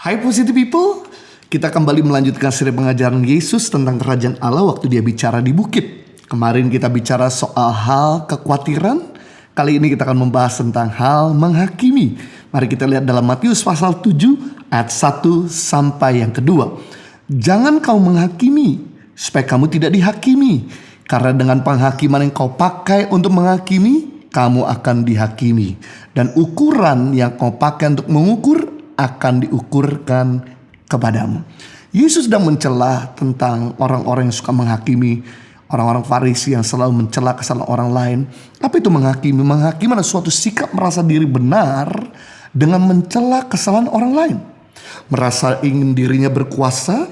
Hai Positive People, kita kembali melanjutkan seri pengajaran Yesus tentang kerajaan Allah waktu dia bicara di bukit. Kemarin kita bicara soal hal kekhawatiran, kali ini kita akan membahas tentang hal menghakimi. Mari kita lihat dalam Matius pasal 7 ayat 1 sampai yang kedua. Jangan kau menghakimi supaya kamu tidak dihakimi, karena dengan penghakiman yang kau pakai untuk menghakimi, kamu akan dihakimi. Dan ukuran yang kau pakai untuk mengukur akan diukurkan kepadamu. Yesus sedang mencela tentang orang-orang yang suka menghakimi, orang-orang Farisi yang selalu mencela kesalahan orang lain. Apa itu menghakimi? Menghakimi adalah suatu sikap merasa diri benar dengan mencela kesalahan orang lain. Merasa ingin dirinya berkuasa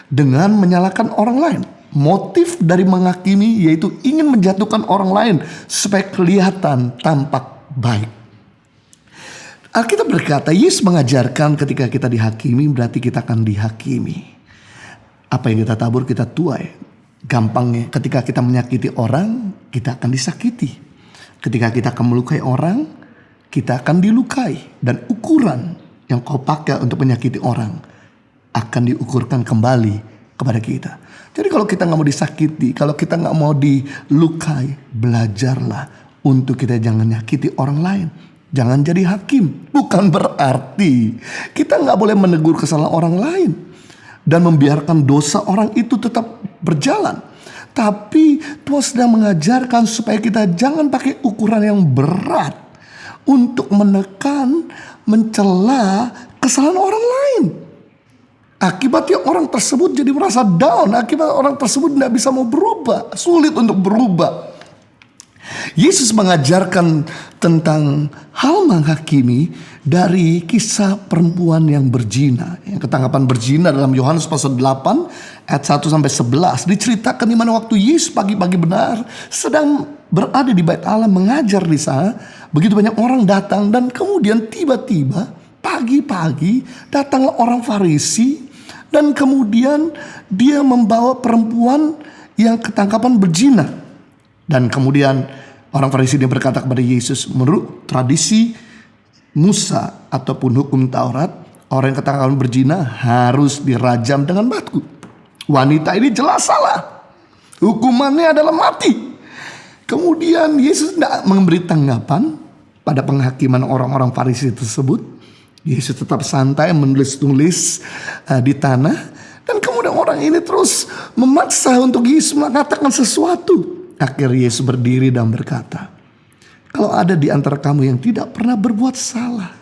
dengan menyalahkan orang lain. Motif dari menghakimi yaitu ingin menjatuhkan orang lain supaya kelihatan tampak baik. Alkitab berkata, Yesus mengajarkan ketika kita dihakimi berarti kita akan dihakimi. Apa yang kita tabur kita tuai. Gampangnya ketika kita menyakiti orang, kita akan disakiti. Ketika kita akan melukai orang, kita akan dilukai. Dan ukuran yang kau pakai untuk menyakiti orang akan diukurkan kembali kepada kita. Jadi kalau kita gak mau disakiti, kalau kita gak mau dilukai, belajarlah untuk kita jangan nyakiti orang lain. Jangan jadi hakim. Bukan berarti kita gak boleh menegur kesalahan orang lain dan membiarkan dosa orang itu tetap berjalan. Tapi Tuhan sedang mengajarkan supaya kita jangan pakai ukuran yang berat untuk menekan, mencela kesalahan orang lain. Akibatnya orang tersebut jadi merasa down. Akibatnya orang tersebut tidak bisa mau berubah. Sulit untuk berubah. Yesus mengajarkan tentang hal menghakimi dari kisah perempuan yang berzina. Yang ketangkapan berzina dalam Yohanes pasal 8 ayat 1 sampai 11 diceritakan di mana waktu Yesus pagi-pagi benar sedang berada di bait Allah mengajar di sana. Begitu banyak orang datang dan kemudian tiba-tiba pagi-pagi datanglah orang Farisi dan kemudian dia membawa perempuan yang ketangkapan berzina. Dan kemudian orang Farisi dia berkata kepada Yesus, menurut tradisi Musa ataupun hukum Taurat, orang yang ketangkapan berzina harus dirajam dengan batu. Wanita ini jelas salah. Hukumannya adalah mati. Kemudian Yesus tidak memberi tanggapan pada penghakiman orang-orang Farisi tersebut. Yesus tetap santai menulis-nulis di tanah. Dan kemudian orang ini terus memaksa untuk Yesus mengatakan sesuatu. Akhirnya Yesus berdiri dan berkata, kalau ada di antara kamu yang tidak pernah berbuat salah,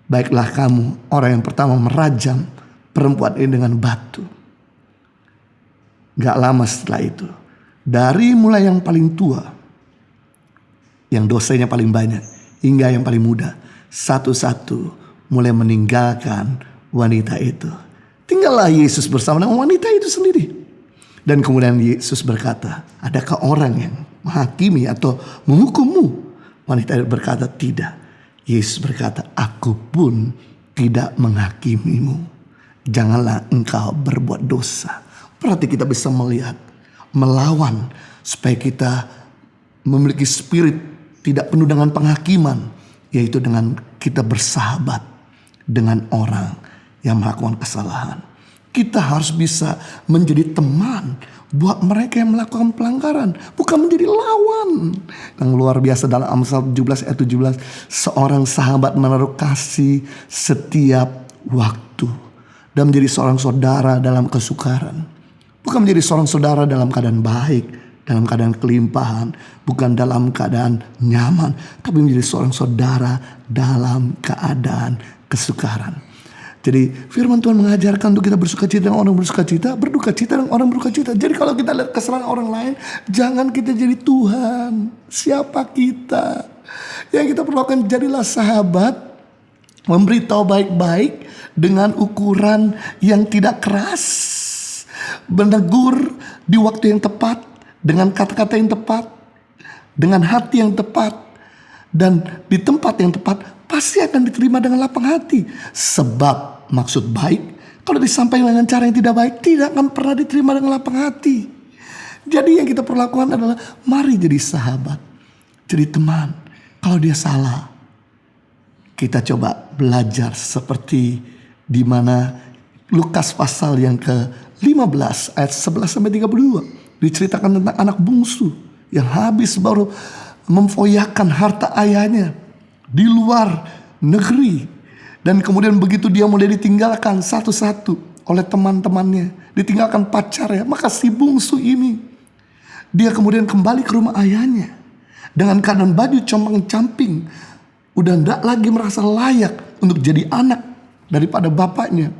baiklah kamu orang yang pertama merajam perempuan ini dengan batu. Gak lama setelah itu, dari mulai yang paling tua, yang dosanya paling banyak, hingga yang paling muda, satu-satu mulai meninggalkan wanita itu. Tinggallah Yesus bersama dengan wanita itu sendiri. Dan kemudian Yesus berkata, adakah orang yang menghakimi atau menghukummu? Wanita itu berkata, tidak. Yesus berkata, aku pun tidak menghakimimu. Janganlah engkau berbuat dosa. Berarti kita bisa melihat, melawan supaya kita memiliki spirit tidak penuh dengan penghakiman. Yaitu dengan kita bersahabat dengan orang yang melakukan kesalahan. Kita harus bisa menjadi teman buat mereka yang melakukan pelanggaran. Bukan menjadi lawan. Yang luar biasa dalam Amsal 17 ayat 17. Seorang sahabat menaruh kasih setiap waktu. Dan menjadi seorang saudara dalam kesukaran. Bukan menjadi seorang saudara dalam keadaan baik. Dalam keadaan kelimpahan. Bukan dalam keadaan nyaman. Tapi menjadi seorang saudara dalam keadaan kesukaran. Jadi firman Tuhan mengajarkan untuk kita bersuka cita dengan orang bersuka cita, berduka cita dengan orang berduka cita. Jadi kalau kita lihat kesalahan orang lain, jangan kita jadi Tuhan. Siapa kita? Yang kita perlukan jadilah sahabat, memberitahu baik-baik dengan ukuran yang tidak keras, menegur di waktu yang tepat, dengan kata-kata yang tepat, dengan hati yang tepat, dan di tempat yang tepat, pasti akan diterima dengan lapang hati. Sebab maksud baik, kalau disampaikan dengan cara yang tidak baik, tidak akan pernah diterima dengan lapang hati. Jadi yang kita perlakukan adalah, mari jadi sahabat, jadi teman. Kalau dia salah, kita coba belajar seperti di mana Lukas pasal yang ke-15 ayat 11 sampai 32 diceritakan tentang anak bungsu yang habis baru memfoyakan harta ayahnya di luar negeri, dan kemudian begitu dia mulai ditinggalkan satu-satu oleh teman-temannya, ditinggalkan pacarnya, maka si bungsu ini dia kemudian kembali ke rumah ayahnya dengan keadaan baju compang-camping, udah tidak lagi merasa layak untuk jadi anak daripada bapaknya.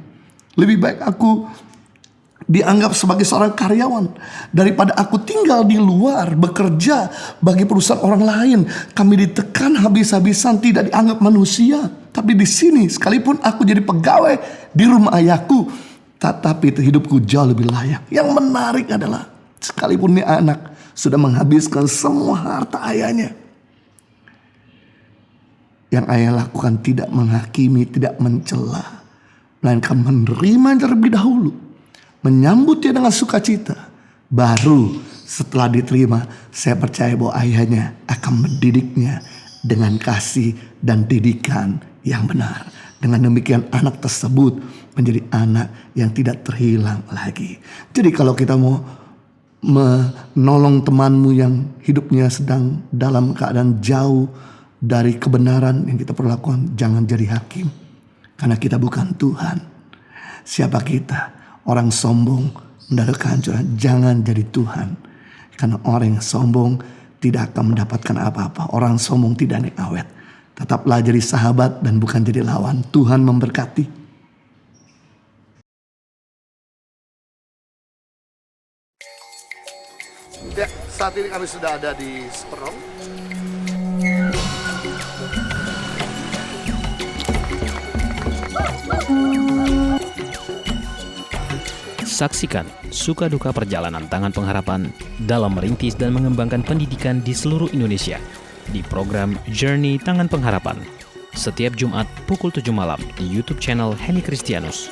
Lebih baik aku dianggap sebagai seorang karyawan daripada aku tinggal di luar bekerja bagi perusahaan orang lain. Kami ditekan habis-habisan, tidak dianggap manusia. Tapi di sini sekalipun aku jadi pegawai di rumah ayahku, tetapi itu hidupku jauh lebih layak. Yang menarik adalah sekalipun ini anak sudah menghabiskan semua harta ayahnya, yang ayah lakukan tidak menghakimi, tidak mencela, melainkan menerima terlebih dahulu, menyambut dia dengan sukacita. Baru setelah diterima, saya percaya bahwa ayahnya akan mendidiknya dengan kasih dan didikan yang benar. Dengan demikian anak tersebut menjadi anak yang tidak terhilang lagi. Jadi kalau kita mau menolong temanmu yang hidupnya sedang dalam keadaan jauh dari kebenaran yang kita perlakukan, jangan jadi hakim. Karena kita bukan Tuhan. Siapa kita? Orang sombong mendadak kehancuran. Jangan jadi Tuhan. Karena orang yang sombong tidak akan mendapatkan apa-apa. Orang sombong tidak naik awet. Tetaplah jadi sahabat dan bukan jadi lawan. Tuhan memberkati. Ya, saat ini kami sudah ada di Sperong. Saksikan suka duka perjalanan Tangan Pengharapan dalam merintis dan mengembangkan pendidikan di seluruh Indonesia di program Journey Tangan Pengharapan setiap Jumat pukul 7 malam di YouTube channel Henny Kristianus.